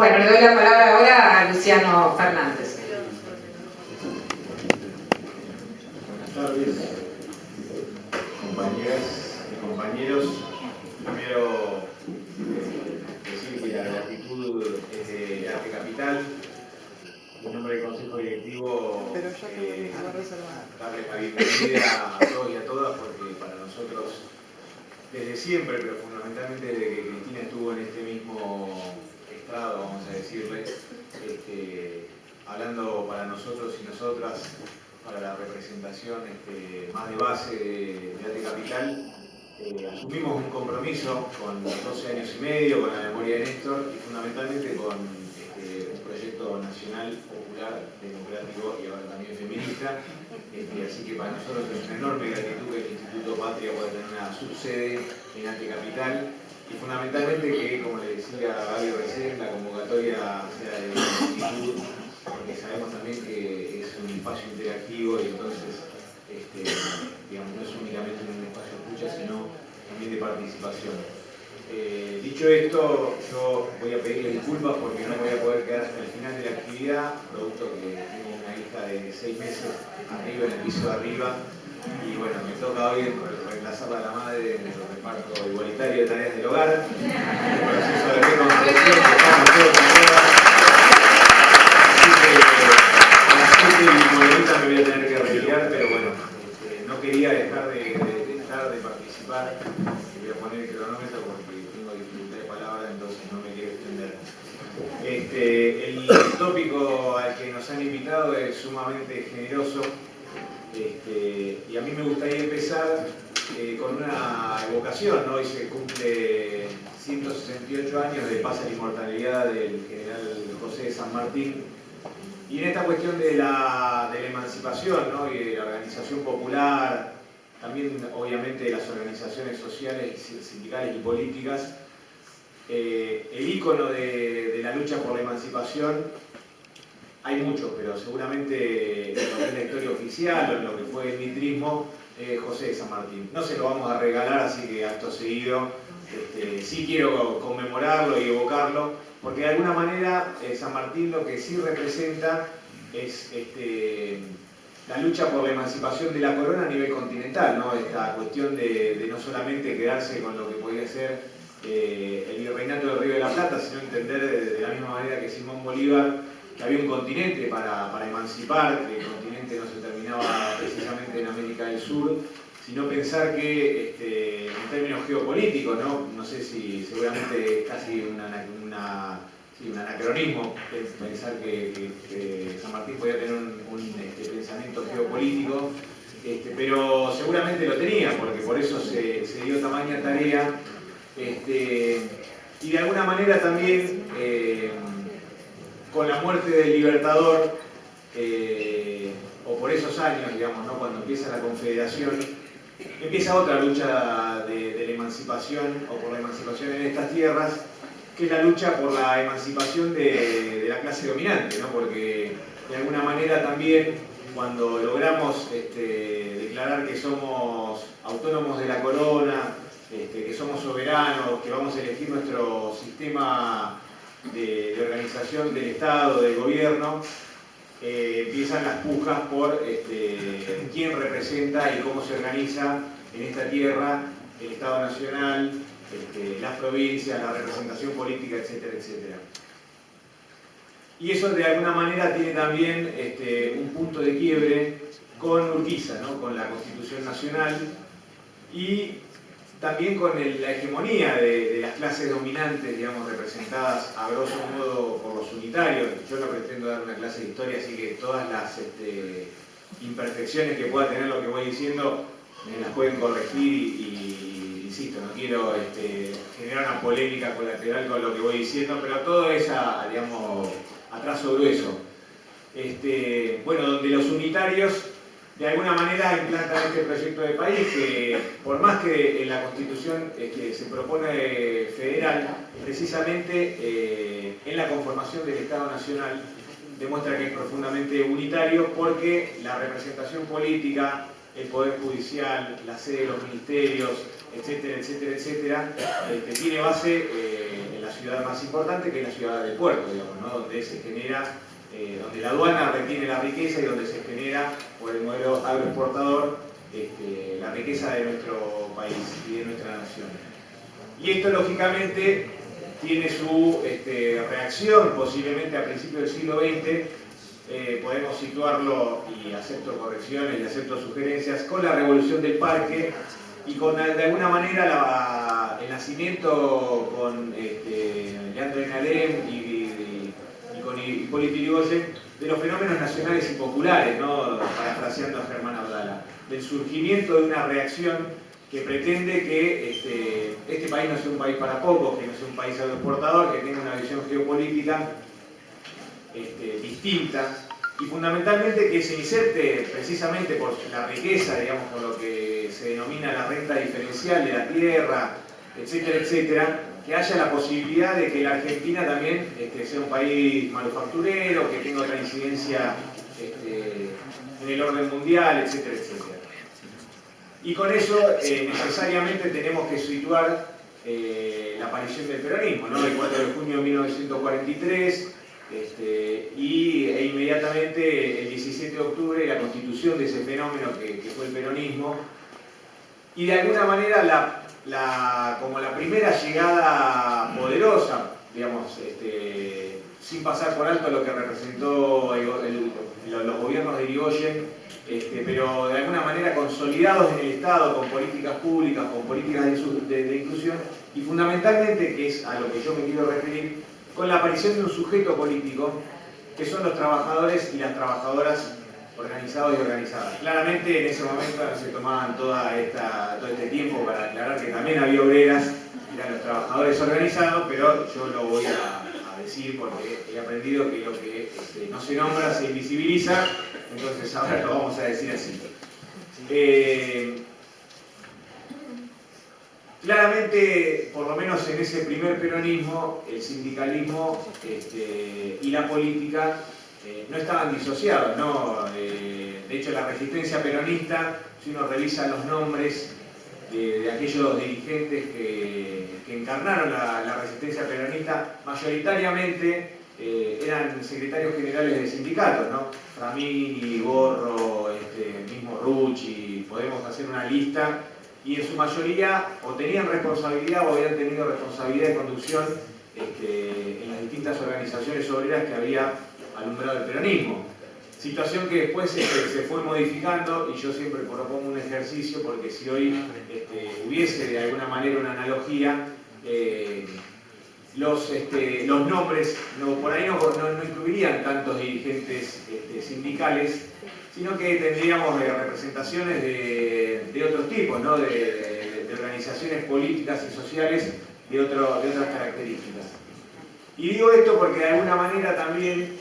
Bueno, le doy la palabra ahora a Luciano Fernández. Buenas tardes, compañeras y compañeros. Primero, decir que la gratitud es de Arte Capital. En nombre del Consejo Directivo, darles la bienvenida a todos y a todas, porque para nosotros, desde siempre, pero fundamentalmente desde que Cristina estuvo en este mismo estrado, vamos a decirle, hablando para nosotros y nosotras, para la representación más de base de Arte Capital, asumimos un compromiso con 12 años y medio, con la memoria de Néstor y fundamentalmente con un proyecto nacional, popular, democrático y ahora también feminista. Así que para nosotros es una enorme gratitud que el Instituto Patria pueda tener una subsede en Arte Capital y fundamentalmente que, como le decía Gaby recién, la convocatoria sea de longitud, porque sabemos también que es un espacio interactivo y entonces digamos, no es únicamente un espacio de escucha, sino también de participación. Dicho esto, yo voy a pedirle disculpas porque no voy a poder quedar hasta el final de la actividad, producto que tengo una hija de 6 meses arriba, en el piso de arriba, y bueno, me toca hoy reemplazarla a la madre en el reparto igualitario de tareas del hogar, el proceso de reconstrucción que estamos todos y todas. Así que a las 7 y 90 me voy a tener que retirar, pero bueno, no quería dejar de participar. Voy a poner el cronómetro porque tengo dificultad de palabra, entonces no me quiero extender. El tópico al que nos han invitado es sumamente generoso y a mí me gustaría empezar con una evocación, ¿no? Hoy se cumple 168 años de paz a la inmortalidad del general José de San Martín. Y en esta cuestión de la emancipación, ¿no? Y de la organización popular, también obviamente de las organizaciones sociales, sindicales y políticas, el ícono de la lucha por la emancipación, hay muchos, pero seguramente en lo que es la historia oficial o en lo que fue el mitrismo, José de San Martín. No se lo vamos a regalar, así que acto seguido sí quiero conmemorarlo y evocarlo, porque de alguna manera San Martín lo que sí representa es la lucha por la emancipación de la corona a nivel continental, ¿no? Esta cuestión de no solamente quedarse con lo que podía ser el virreinato del Río de la Plata, sino entender de la misma manera que Simón Bolívar que había un continente para emancipar, que el continente no se terminaba precisamente en América del Sur, sino pensar que en términos geopolíticos, no sé si seguramente es casi un anacronismo pensar que San Martín podía tener un pensamiento geopolítico, pero seguramente lo tenía, porque por eso se dio tamaña tarea, y de alguna manera también con la muerte del Libertador, o por esos años, digamos, ¿no? Cuando empieza la Confederación, empieza otra lucha de la emancipación o por la emancipación en estas tierras, que es la lucha por la emancipación de la clase dominante, ¿no? Porque de alguna manera también cuando logramos declarar que somos autónomos de la corona, que somos soberanos, que vamos a elegir nuestro sistema de organización del Estado, del gobierno, empiezan las pujas por quién representa y cómo se organiza en esta tierra el Estado Nacional, las provincias, la representación política, etcétera, etcétera. Y eso de alguna manera tiene también un punto de quiebre con Urquiza, ¿no? Con la Constitución Nacional y también con la hegemonía de las clases dominantes, digamos, representadas a grosso modo por los unitarios. Yo no pretendo dar una clase de historia, así que todas las imperfecciones que pueda tener lo que voy diciendo me las pueden corregir y insisto, no quiero generar una polémica colateral con lo que voy diciendo, pero todo es digamos, a trazo grueso. Bueno, donde los unitarios de alguna manera implantan este proyecto de país que, por más que en la Constitución se propone federal, precisamente en la conformación del Estado Nacional demuestra que es profundamente unitario porque la representación política, el Poder Judicial, la sede de los ministerios, etcétera, etcétera, etcétera, tiene base en la ciudad más importante, que es la ciudad del puerto, digamos, ¿no? Donde se genera, donde la aduana retiene la riqueza y donde se genera, por el modelo agroexportador, la riqueza de nuestro país y de nuestra nación. Y esto, lógicamente, tiene su reacción posiblemente a principios del siglo XX, podemos situarlo, y acepto correcciones y acepto sugerencias, con la revolución del parque y con, de alguna manera, el nacimiento con Leandro Enalem y con Hipólito Yrigoyen de los fenómenos nacionales y populares, ¿no? Parafraseando a Germán Abdala, del surgimiento de una reacción que pretende que este país no sea un país para pocos, que no sea un país agroexportador, que tenga una visión geopolítica distinta y fundamentalmente que se inserte precisamente por la riqueza, digamos, por lo que se denomina la renta diferencial de la tierra, etcétera, etcétera, que haya la posibilidad de que la Argentina también sea un país manufacturero, que tenga otra incidencia en el orden mundial, etcétera, etcétera. Y con eso necesariamente tenemos que situar la aparición del peronismo, ¿no? El 4 de junio de 1943, e inmediatamente el 17 de octubre la constitución de ese fenómeno que fue el peronismo, y de alguna manera como la primera llegada poderosa, digamos, sin pasar por alto lo que representó los gobiernos de Yrigoyen, pero de alguna manera consolidados en el Estado, con políticas públicas, con políticas de inclusión, y fundamentalmente, que es a lo que yo me quiero referir, con la aparición de un sujeto político, que son los trabajadores y las trabajadoras organizados y organizadas. Claramente en ese momento no se tomaban todo este tiempo para aclarar que también había obreras, eran los trabajadores organizados, pero yo lo voy a decir porque he aprendido que lo que no se nombra se invisibiliza, entonces ahora lo vamos a decir así. Claramente, por lo menos en ese primer peronismo, el sindicalismo y la política no estaban disociados, ¿no? De hecho, la resistencia peronista, si uno revisa los nombres de aquellos dirigentes que encarnaron la resistencia peronista, mayoritariamente eran secretarios generales de sindicatos, ¿no? Framini, Gorro, mismo Rucci, podemos hacer una lista, y en su mayoría o tenían responsabilidad o habían tenido responsabilidad de conducción en las distintas organizaciones obreras que había alumbrado el peronismo. Situación que después se fue modificando, y yo siempre propongo un ejercicio, porque si hoy hubiese de alguna manera una analogía, los nombres por ahí no incluirían tantos dirigentes sindicales, sino que tendríamos representaciones de otros tipos, ¿no? de organizaciones políticas y sociales de otras características. Y digo esto porque de alguna manera también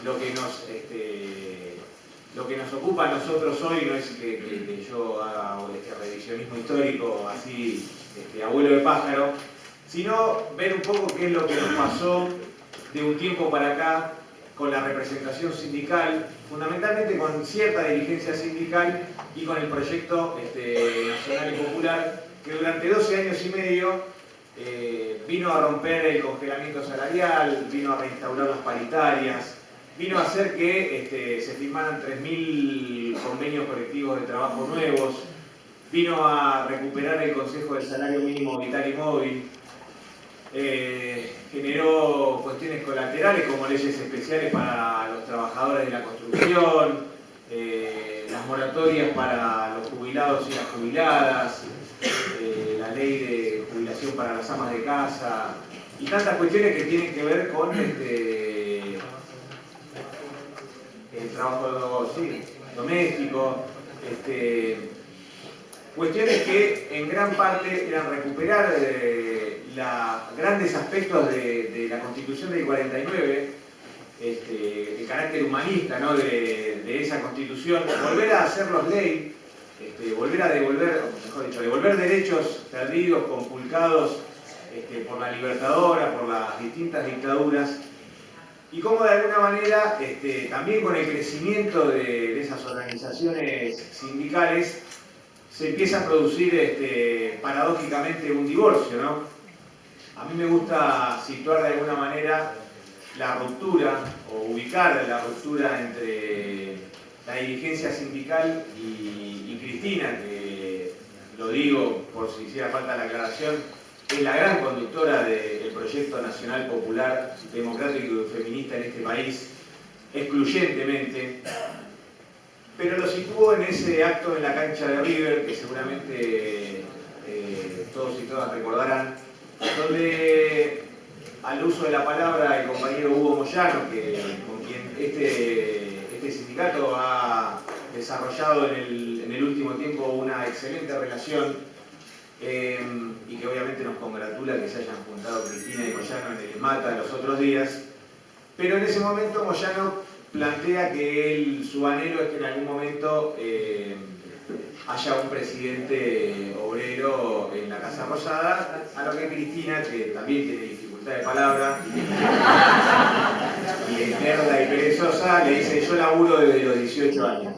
lo que nos ocupa a nosotros hoy no es que yo haga revisionismo histórico así, abuelo de pájaro, sino ver un poco qué es lo que nos pasó de un tiempo para acá con la representación sindical, fundamentalmente con cierta dirigencia sindical y con el proyecto nacional y popular, que durante 12 años y medio vino a romper el congelamiento salarial, vino a reinstaurar las paritarias, vino a hacer que se firmaran 3.000 convenios colectivos de trabajo nuevos, vino a recuperar el Consejo del Salario Mínimo Vital y Móvil, generó cuestiones colaterales como leyes especiales para los trabajadores de la construcción, las moratorias para los jubilados y las jubiladas, la ley de jubilación para las amas de casa y tantas cuestiones que tienen que ver con el trabajo doméstico, cuestiones que en gran parte eran recuperar grandes aspectos de la Constitución del 49, el carácter humanista, ¿no? de esa Constitución, volver a hacerlos ley, volver a devolver derechos perdidos, conculcados por la Libertadora, por las distintas dictaduras, y cómo de alguna manera, también con el crecimiento de esas organizaciones sindicales, se empieza a producir paradójicamente un divorcio, ¿no? a mí me gusta situar de alguna manera la ruptura o ubicar la ruptura entre la dirigencia sindical y Cristina, que lo digo por si hiciera falta la aclaración, es la gran conductora del proyecto nacional popular, democrático y feminista en este país, excluyentemente, pero lo situó en ese acto en la cancha de River, que seguramente todos y todas recordarán, donde al uso de la palabra el compañero Hugo Moyano, con quien este sindicato ha desarrollado en el último tiempo una excelente relación, y que obviamente nos congratula que se hayan juntado Cristina y Moyano en el Mata los otros días, pero en ese momento Moyano plantea que su anhelo es que en algún momento haya un presidente obrero en la Casa Rosada, a lo que Cristina, que también tiene dificultad de palabra, y es nerda y perezosa, le dice: yo laburo desde los 18 años.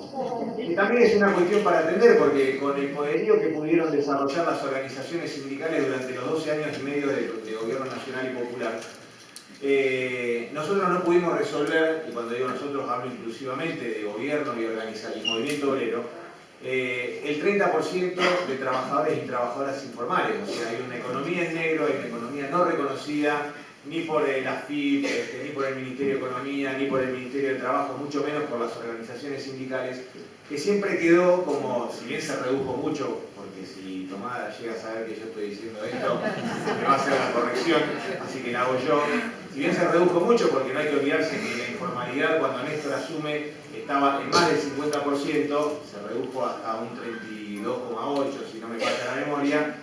Y también es una cuestión para atender, porque con el poderío que pudieron desarrollar las organizaciones sindicales durante los 12 años y medio de gobierno nacional y popular, nosotros no pudimos resolver, y cuando digo nosotros hablo inclusivamente de gobierno y movimiento obrero, el 30% de trabajadores y trabajadoras informales. O sea, hay una economía en negro, hay una economía no reconocida ni por el AFIP, ni por el Ministerio de Economía, ni por el Ministerio de Trabajo, mucho menos por las organizaciones sindicales, que siempre quedó como, si bien se redujo mucho, porque si Tomás llega a saber que yo estoy diciendo esto, me va a hacer la corrección, así que la hago yo. Si bien se redujo mucho, porque no hay que olvidarse que la informalidad, cuando Néstor asume, estaba en más del 50%, se redujo hasta un 32,8%, si no me falla la memoria.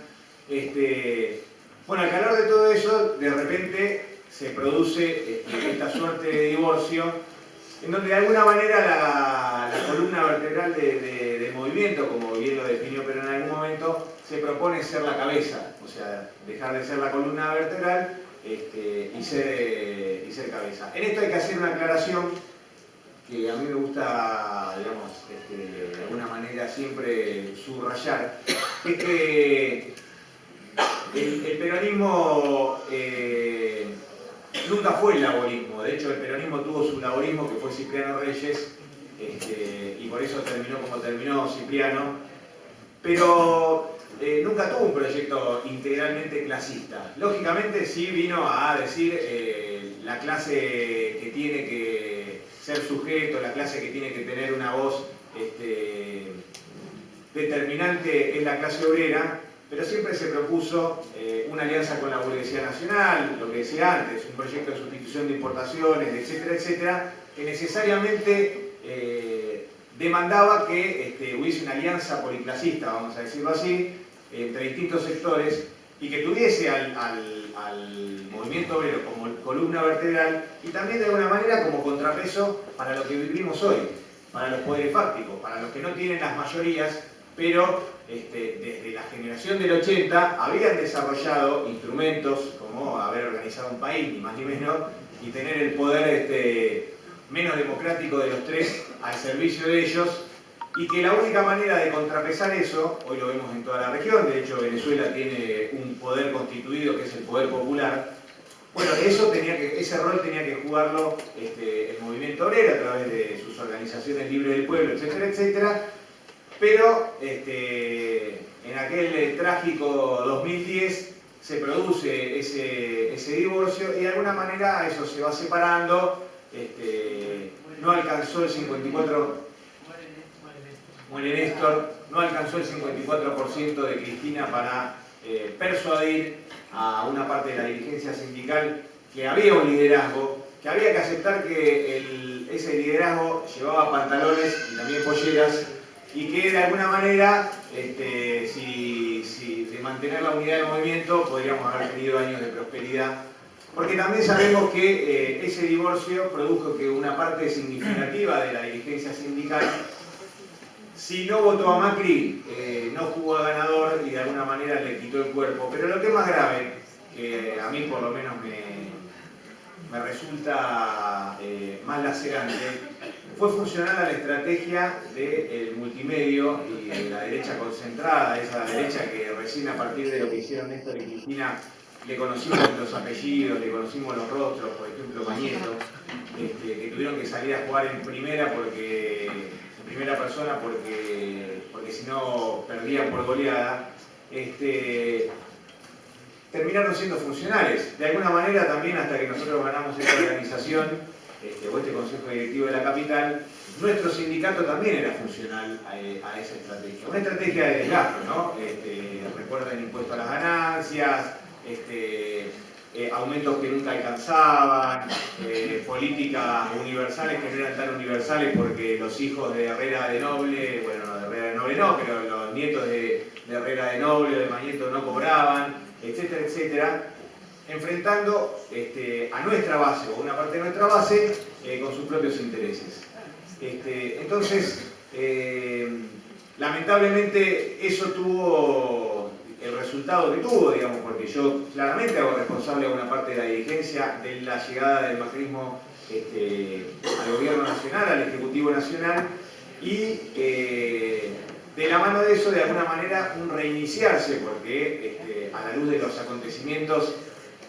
Bueno, al calor de todo eso, de repente se produce esta suerte de divorcio, en donde de alguna manera la columna vertebral del movimiento, como bien lo definió, pero en algún momento se propone ser la cabeza, o sea, dejar de ser la columna vertebral y ser cabeza. En esto hay que hacer una aclaración que a mí me gusta, digamos, de alguna manera siempre subrayar, es que el peronismo nunca fue el laborismo. De hecho, el peronismo tuvo su laborismo, que fue Cipriano Reyes, y por eso terminó como terminó Cipriano, pero nunca tuvo un proyecto integralmente clasista. Lógicamente sí vino a decir la clase que tiene que ser sujeto, la clase que tiene que tener una voz determinante es la clase obrera, pero siempre se propuso una alianza con la burguesía nacional, lo que decía antes, un proyecto de sustitución de importaciones, etcétera, etcétera, que necesariamente demandaba que hubiese una alianza policlasista, vamos a decirlo así, entre distintos sectores, y que tuviese al movimiento obrero como columna vertebral y también de alguna manera como contrapeso para lo que vivimos hoy, para los poderes fácticos, para los que no tienen las mayorías, pero desde la generación del 80 habían desarrollado instrumentos como haber organizado un país, ni más ni menos, y tener el poder menos democrático de los tres al servicio de ellos, y que la única manera de contrapesar eso, hoy lo vemos en toda la región, de hecho Venezuela tiene un poder constituido que es el poder popular. Bueno, ese rol tenía que jugarlo el movimiento obrero a través de sus organizaciones libres del pueblo, etcétera, etcétera. Pero en aquel trágico 2010 se produce ese divorcio y de alguna manera eso se va separando. No alcanzó el 54%. Muere Néstor, no alcanzó el 54% de Cristina para persuadir a una parte de la dirigencia sindical que había un liderazgo, que había que aceptar que ese liderazgo llevaba pantalones y también polleras, y que de alguna manera, si de mantener la unidad del movimiento, podríamos haber tenido años de prosperidad. Porque también sabemos que ese divorcio produjo que una parte significativa de la dirigencia sindical, si no votó a Macri, no jugó a ganador y de alguna manera le quitó el cuerpo. Pero lo que es más grave, que a mí por lo menos me resulta más lacerante, fue funcional a la estrategia del multimedio y de la derecha concentrada, esa derecha que recién a partir de lo que hicieron Néstor y Cristina le conocimos los apellidos, le conocimos los rostros, por ejemplo Mañeto, que tuvieron que salir a jugar en primera persona porque si no perdían por goleada, terminaron siendo funcionales. De alguna manera también, hasta que nosotros ganamos esta organización, o este Consejo Directivo de la Capital, nuestro sindicato también era funcional a esa estrategia. Una estrategia de desgaste, ¿no? Recuerden impuesto a las ganancias, aumentos que nunca alcanzaban, políticas universales que no eran tan universales porque los hijos de Herrera de Noble, bueno, no, de Herrera de Noble no, pero los nietos de Herrera de Noble o de Mañeto no cobraban, etcétera, etcétera, enfrentando a nuestra base o una parte de nuestra base con sus propios intereses. Entonces, lamentablemente eso tuvo el resultado que tuvo, digamos, porque yo claramente hago responsable a una parte de la dirigencia de la llegada del macrismo al gobierno nacional, al Ejecutivo Nacional, y de la mano de eso, de alguna manera, un reiniciarse, porque a la luz de los acontecimientos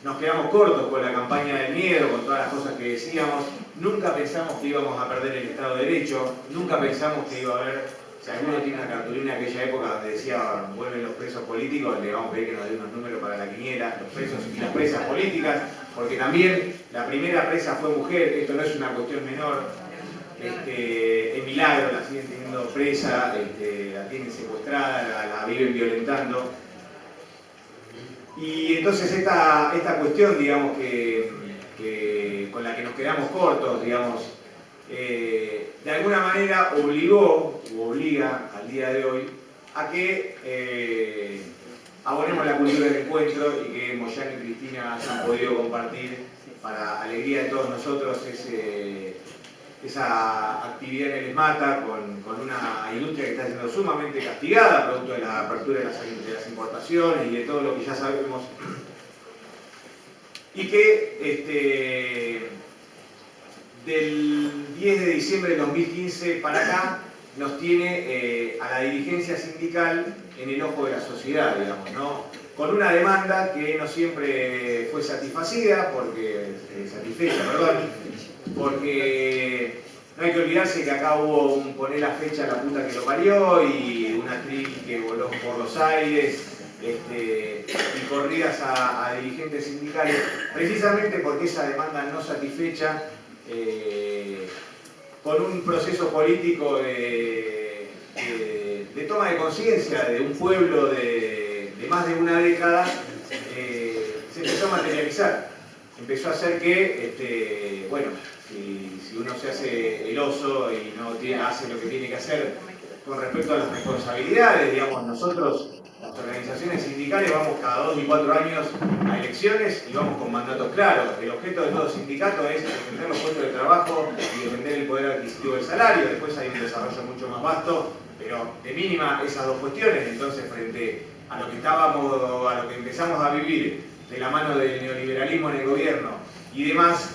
nos quedamos cortos con la campaña del miedo, con todas las cosas que decíamos. Nunca pensamos que íbamos a perder el Estado de Derecho, nunca pensamos que iba a haber, si alguno tiene una cartulina de aquella época donde decía vuelven los presos políticos, le vamos a pedir que nos dé unos números para la quiniela, los presos y las presas políticas, porque también la primera presa fue mujer, esto no es una cuestión menor. En Milagro la siguen teniendo presa, la tienen secuestrada, la viven violentando. Y entonces esta cuestión, digamos, con la que nos quedamos cortos, digamos, de alguna manera obligó, u obliga al día de hoy, a que abonemos la cultura del encuentro y que Moyano y Cristina hayan podido compartir, para alegría de todos nosotros, esa actividad en el ESMATA con una industria que está siendo sumamente castigada, producto de la apertura de las importaciones y de todo lo que ya sabemos, y que del 10 de diciembre de 2015 para acá nos tiene a la dirigencia sindical en el ojo de la sociedad, digamos, ¿no? Con una demanda que no siempre fue satisfecha, porque no hay que olvidarse que acá hubo un poner la fecha a la puta que lo parió y una actriz que voló por los aires y corridas a dirigentes sindicales, precisamente porque esa demanda no satisfecha, con un proceso político de toma de conciencia de un pueblo de más de una década, se empezó a materializar. Empezó a hacer que, bueno, si uno se hace el oso y no hace lo que tiene que hacer con respecto a las responsabilidades, digamos, nosotros, las organizaciones sindicales, vamos cada 2 y 4 años a elecciones y vamos con mandatos claros. El objeto de todo sindicato es defender los puestos de trabajo y defender el poder adquisitivo del salario. Después hay un desarrollo mucho más vasto, pero de mínima esas dos cuestiones. Entonces, frente a lo que empezamos a vivir de la mano del neoliberalismo en el gobierno y demás,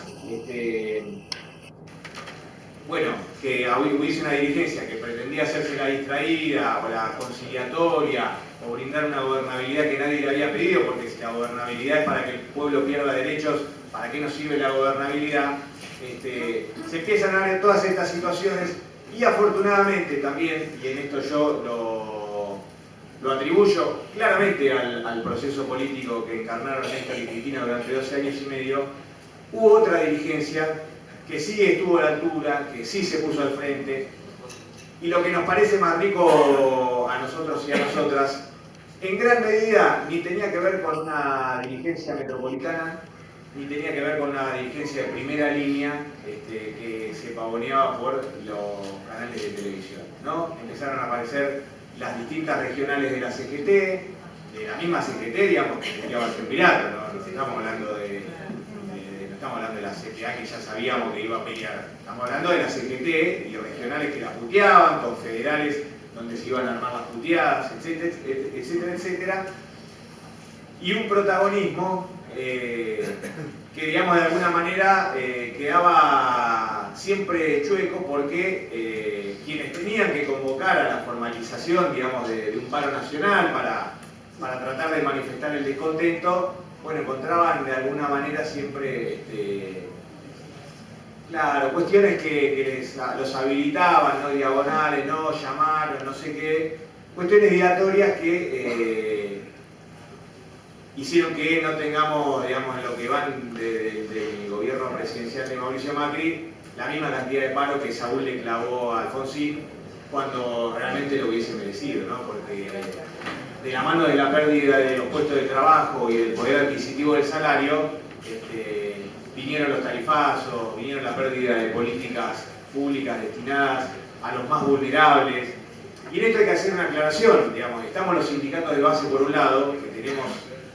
bueno, que hubiese una dirigencia que pretendía hacerse la distraída o la conciliatoria o brindar una gobernabilidad que nadie le había pedido, porque si la gobernabilidad es para que el pueblo pierda derechos, ¿para qué nos sirve la gobernabilidad? Se empiezan a ver todas estas situaciones y afortunadamente también, y en esto yo lo atribuyo claramente al proceso político que encarnaron Néstor y Cristina durante 12 años y medio, hubo otra dirigencia que sí estuvo a la altura, que sí se puso al frente, y lo que nos parece más rico a nosotros y a nosotras, en gran medida ni tenía que ver con una dirigencia metropolitana, ni tenía que ver con una dirigencia de primera línea que se pavoneaba por los canales de televisión, ¿no? Empezaron a aparecer las distintas regionales de la CGT, de la misma CGT, digamos, que peleaba el pirata, ¿no? No estamos hablando de la CTA, que ya sabíamos que iba a pelear. Estamos hablando de la CGT y regionales que la puteaban, confederales donde se iban a armar las puteadas, etcétera, etcétera, etcétera. Y un protagonismo que, digamos, de alguna manera quedaba siempre chueco porque quienes tenían que convocar a la formalización, digamos, de un paro nacional para tratar de manifestar el descontento, bueno, encontraban de alguna manera siempre, claro, cuestiones que los habilitaban, ¿no? Diagonales, no, llamaron, no sé qué, cuestiones dilatorias que hicieron que no tengamos, digamos, en lo que van del gobierno presidencial de Mauricio Macri, la misma cantidad de paro que Saúl le clavó a Alfonsín, cuando realmente lo hubiese merecido, ¿no? Porque de la mano de la pérdida de los puestos de trabajo y del poder adquisitivo del salario, vinieron los tarifazos, vinieron la pérdida de políticas públicas destinadas a los más vulnerables. Y en esto hay que hacer una aclaración, digamos, estamos los sindicatos de base por un lado, que tenemos,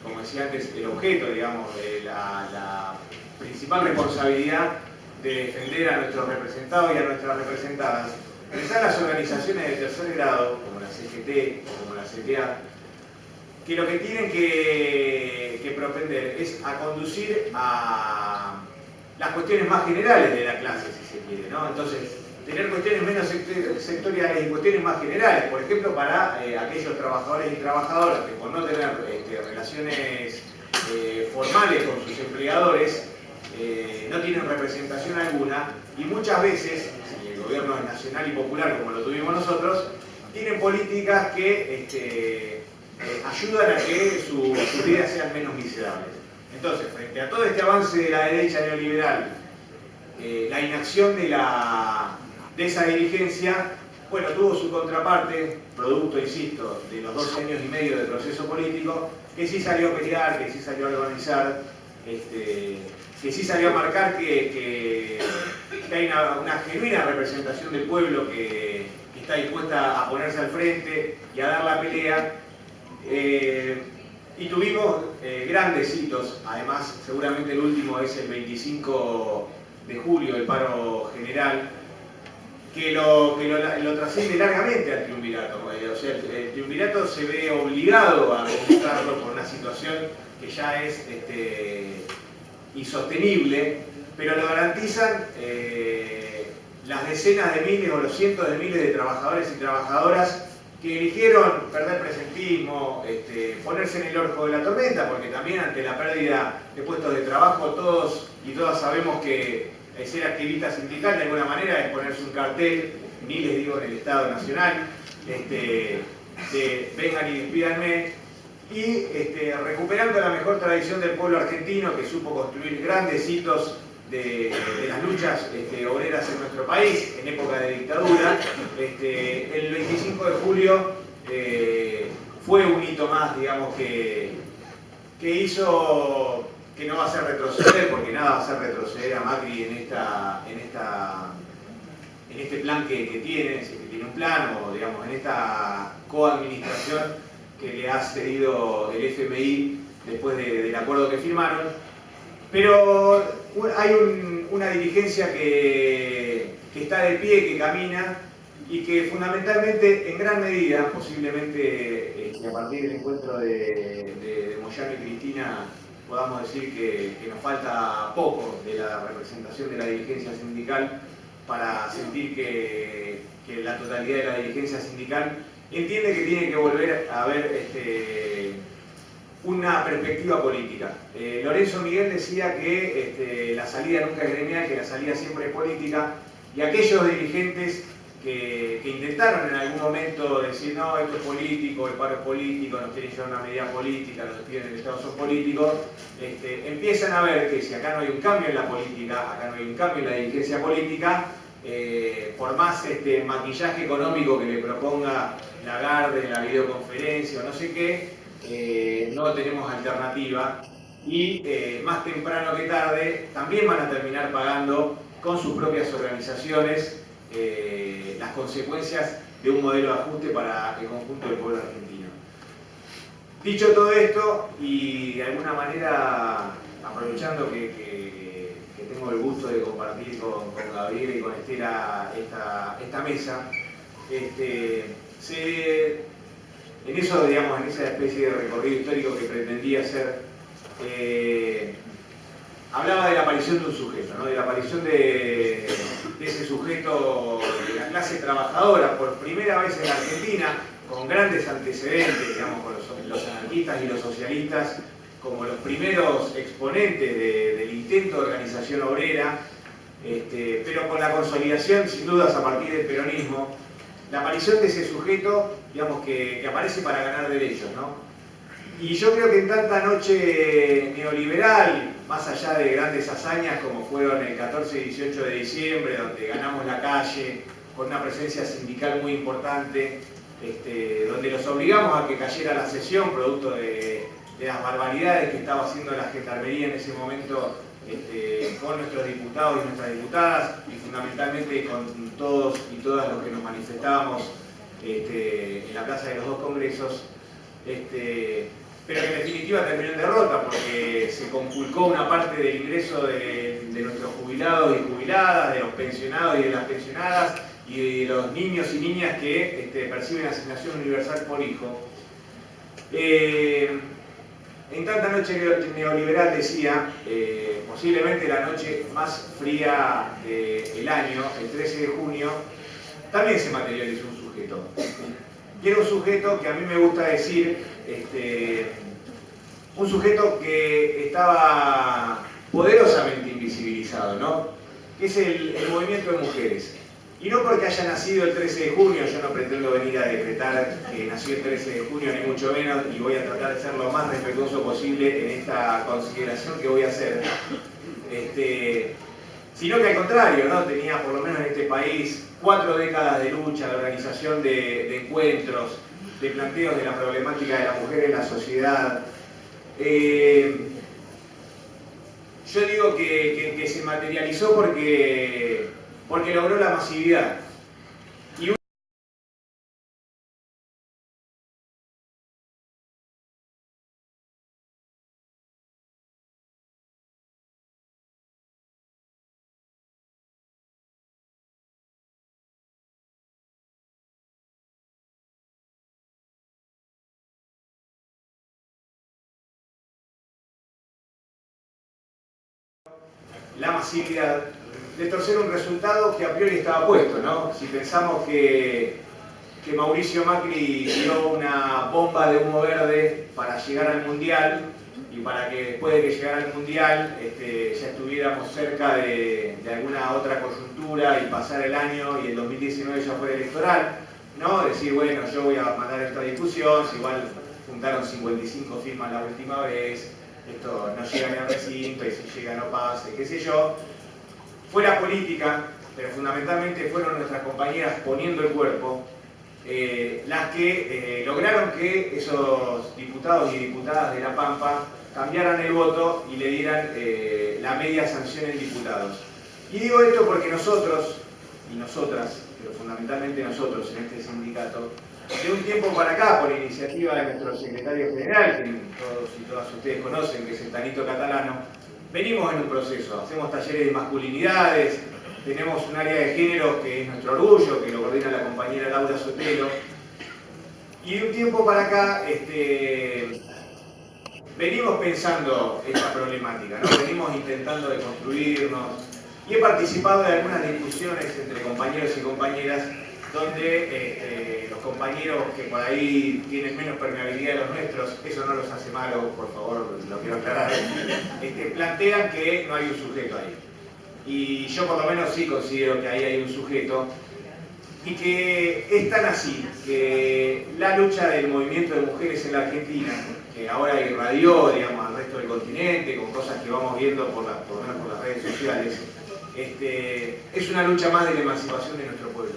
como decía antes, el objeto, digamos, de la principal responsabilidad de defender a nuestros representados y a nuestras representadas. Están las organizaciones de tercer grado, como la CGT, como la CTA, que lo que tienen que propender es a conducir a las cuestiones más generales de la clase, si se quiere, ¿no? Entonces, tener cuestiones menos sectoriales y cuestiones más generales, por ejemplo, para aquellos trabajadores y trabajadoras que por no tener relaciones formales con sus empleadores, no tienen representación alguna y muchas veces, si el gobierno es nacional y popular como lo tuvimos nosotros, tienen políticas que ayudan a que sus vidas sean menos miserables. Entonces, frente a todo este avance de la derecha neoliberal, la inacción de esa dirigencia, bueno, tuvo su contraparte, producto, insisto, de los 12 años y medio de proceso político, que sí salió a pelear, que sí salió a organizar, que sí salió a marcar que hay una genuina representación del pueblo que está dispuesta a ponerse al frente y a dar la pelea. Y tuvimos grandes hitos, además seguramente el último es el 25 de julio, el paro general, que lo trasciende largamente al triunvirato. O sea, el triunvirato se ve obligado a conquistarlo por una situación que ya es insostenible, pero lo garantizan las decenas de miles o los cientos de miles de trabajadores y trabajadoras que eligieron perder presentismo, ponerse en el ojo de la tormenta, porque también ante la pérdida de puestos de trabajo todos y todas sabemos que ser activista sindical de alguna manera es ponerse un cartel, miles digo en el Estado Nacional, de vengan y despídanme, y recuperando la mejor tradición del pueblo argentino que supo construir grandes hitos de las luchas obreras en nuestro país en época de dictadura, el 25 de julio fue un hito más, digamos, que hizo que no va a hacer retroceder, porque nada va a hacer retroceder a Macri en este plan que tiene, si tiene un plan, o digamos, en esta coadministración que le ha cedido el FMI después del acuerdo que firmaron. Pero hay una dirigencia que está de pie, que camina y que fundamentalmente, en gran medida, posiblemente a partir del encuentro de Moyano y Cristina, podamos decir que nos falta poco de la representación de la dirigencia sindical para sentir que la totalidad de la dirigencia sindical entiende que tiene que volver a haber una perspectiva política. Lorenzo Miguel decía que la salida nunca es gremial, que la salida siempre es política, y aquellos dirigentes que intentaron en algún momento decir no, esto es político, el paro es político, nos quieren llevar una medida política, los despidos del Estado son políticos, empiezan a ver que si acá no hay un cambio en la política, acá no hay un cambio en la dirigencia política, por más maquillaje económico que le proponga Lagarde en la videoconferencia o no sé qué, no tenemos alternativa y más temprano que tarde también van a terminar pagando con sus propias organizaciones las consecuencias de un modelo de ajuste para el conjunto del pueblo argentino. Dicho todo esto, y de alguna manera aprovechando que tengo el gusto de compartir con Gabriel y con Estela esta mesa, en eso, digamos, en esa especie de recorrido histórico que pretendía hacer, hablaba de la aparición de un sujeto, ¿no? De la aparición de ese sujeto de la clase trabajadora por primera vez en la Argentina, con grandes antecedentes, digamos, con los anarquistas y los socialistas, como los primeros exponentes del intento de organización obrera, pero con la consolidación, sin dudas, a partir del peronismo, la aparición de ese sujeto, digamos, que aparece para ganar derechos, ¿no? Y yo creo que en tanta noche neoliberal, más allá de grandes hazañas como fueron el 14 y 18 de diciembre, donde ganamos la calle, con una presencia sindical muy importante, donde los obligamos a que cayera la sesión, producto de las barbaridades que estaba haciendo la gendarmería en ese momento con nuestros diputados y nuestras diputadas, y fundamentalmente con todos y todas los que nos manifestábamos en la plaza de los dos congresos, pero que en definitiva terminó en derrota porque se conculcó una parte del ingreso de nuestros jubilados y jubiladas, de los pensionados y de las pensionadas, y de los niños y niñas que perciben asignación universal por hijo. En tanta noche neoliberal, decía, posiblemente la noche más fría del año, el 13 de junio, también se materializó un sujeto. Y era un sujeto que a mí me gusta decir, un sujeto que estaba poderosamente invisibilizado, ¿no? Que es el movimiento de mujeres. Y no porque haya nacido el 13 de junio, yo no pretendo venir a decretar que nació el 13 de junio, ni mucho menos, y voy a tratar de ser lo más respetuoso posible en esta consideración que voy a hacer. Sino que al contrario, ¿no? Tenía, por lo menos en este país, 4 décadas de lucha, de organización de encuentros, de planteos de la problemática de la mujer en la sociedad. Yo digo que se materializó porque logró la masividad. Y la masividad de torcer un resultado que a priori estaba puesto, ¿no? Si pensamos que Mauricio Macri dio una bomba de humo verde para llegar al Mundial, y para que después de que llegara al Mundial ya estuviéramos cerca de alguna otra coyuntura y pasar el año y el 2019 ya fuera electoral, ¿no? Decir, bueno, yo voy a mandar esta discusión, si igual juntaron 55 firmas la última vez, esto no llega ni al recinto y si llega no pase, qué sé yo. Fuera política, pero fundamentalmente fueron nuestras compañeras poniendo el cuerpo, las que lograron que esos diputados y diputadas de La Pampa cambiaran el voto y le dieran la media sanción en diputados. Y digo esto porque nosotros, y nosotras, pero fundamentalmente nosotros en este sindicato, de un tiempo para acá, por iniciativa de nuestro secretario general, que todos y todas ustedes conocen, que es el Tanito Catalano, venimos en un proceso, hacemos talleres de masculinidades, tenemos un área de género que es nuestro orgullo, que lo coordina la compañera Laura Sotelo, y de un tiempo para acá venimos pensando esta problemática, ¿no? Venimos intentando deconstruirnos, y he participado de algunas discusiones entre compañeros y compañeras donde los compañeros que por ahí tienen menos permeabilidad de los nuestros, eso no los hace malos, por favor, lo quiero aclarar, plantean que no hay un sujeto ahí. Y yo por lo menos sí considero que ahí hay un sujeto, y que es tan así que la lucha del movimiento de mujeres en la Argentina, que ahora irradió, digamos, al resto del continente, con cosas que vamos viendo por lo menos por las redes sociales, es una lucha más de la emancipación de nuestro pueblo.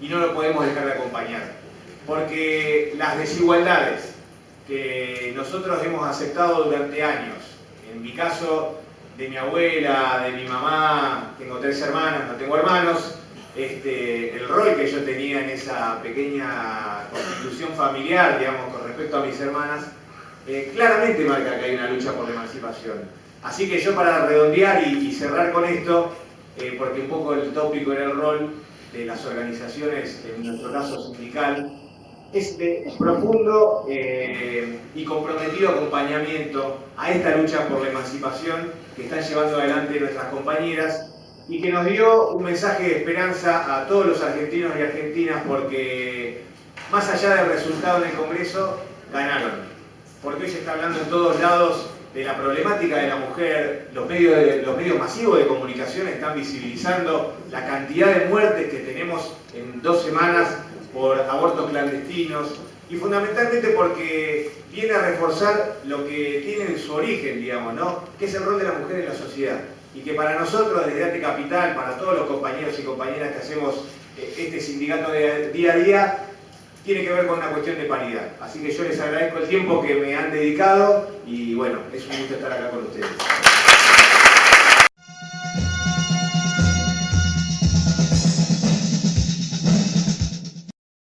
Y no lo podemos dejar de acompañar, porque las desigualdades que nosotros hemos aceptado durante años, en mi caso de mi abuela, de mi mamá, tengo 3 hermanas, no tengo hermanos, el rol que yo tenía en esa pequeña constitución familiar, digamos, con respecto a mis hermanas, claramente marca que hay una lucha por la emancipación. Así que yo, para redondear y cerrar con esto, porque un poco el tópico era el rol de las organizaciones, en nuestro caso sindical, es de profundo y comprometido acompañamiento a esta lucha por la emancipación que están llevando adelante nuestras compañeras, y que nos dio un mensaje de esperanza a todos los argentinos y argentinas, porque más allá del resultado en el Congreso, ganaron. porque hoy se está hablando en todos lados de la problemática de la mujer, los medios masivos de comunicación están visibilizando la cantidad de muertes que tenemos en 2 semanas por abortos clandestinos, y fundamentalmente porque viene a reforzar lo que tiene en su origen, digamos, ¿no? Que es el rol de la mujer en la sociedad. Y que para nosotros, desde ATE Capital, para todos los compañeros y compañeras que hacemos este sindicato de día a día, tiene que ver con una cuestión de paridad. Así que yo les agradezco el tiempo que me han dedicado y bueno, es un gusto estar acá con ustedes.